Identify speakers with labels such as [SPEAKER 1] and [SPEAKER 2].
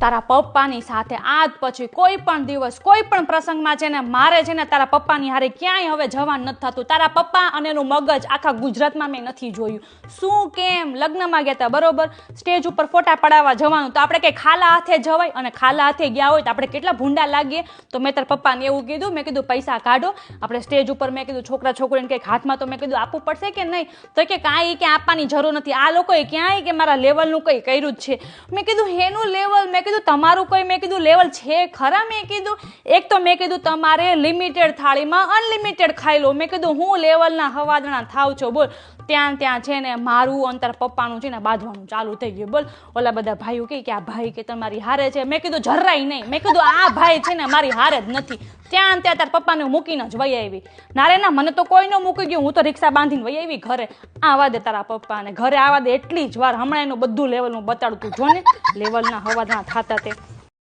[SPEAKER 1] તારા પપ્પાની સાથે આજ પછી કોઈ પણ દિવસ કોઈ પણ પ્રસંગમાં છે ને મારે છે ને તારા પપ્પાની હારે ક્યાંય હવે જવાનું નથી થતું. તારા પપ્પા અને એનું મગજ આખા ગુજરાતમાં મેં નથી જોયું. શું કેમ લગ્નમાં ગયા હતા બરોબર, સ્ટેજ ઉપર ફોટા પડાવવા જવાનું તો આપણે કંઈ ખાલા હાથે જવાય, અને ખાલા હાથે ગયા હોય તો આપણે કેટલા ભૂંડા લાગીએ. તો મેં તારા પપ્પાને એવું કીધું, મેં કીધું પૈસા કાઢો આપણે સ્ટેજ ઉપર, મેં કીધું છોકરા છોકરીને કંઈક હાથમાં તો મેં કીધું આપવું પડશે કે નહીં. તો કે કાંઈ કે આપવાની જરૂર નથી, આ લોકોએ ક્યાંય કે મારા લેવલનું કંઈ કર્યું જ છે. મેં કીધું હેનું લેવલ, મેં કીધું તમારું કોઈ મેં કીધું લેવલ છે ખરા. મેં કીધું એક તો મેં કીધું તમારે લિમિટેડ થાળીમાં અનલિમિટેડ ખાઈ લો. મેં કીધું હું લેવલના હવાદણા થાવ છો બોલ. ત્યાં છે ને મારું અંતર પપ્પાનું છે ને બાંધવાનું ચાલુ થઈ ગયું બોલ. ઓલા બધા ભાઈઓ કે આ ભાઈ કે તમારી હારે છે, મેં કીધું જરાય નહીં. મેં કીધું આ ભાઈ છે ને મારી હારે જ નથી. ત્યાં તાર પપ્પાને મૂકીને જ વહી આવી. ના રે ના, મને તો કોઈ ન મૂકી ગયું, હું તો રિક્ષા બાંધીને વહી આવી ઘરે. આવા દે તારા પપ્પાને ઘરે આવા દે એટલી જ વાર. હમણાં એનું બધું લેવલનું બતાડતું જો ને લેવલના હવાદણા થતા તે.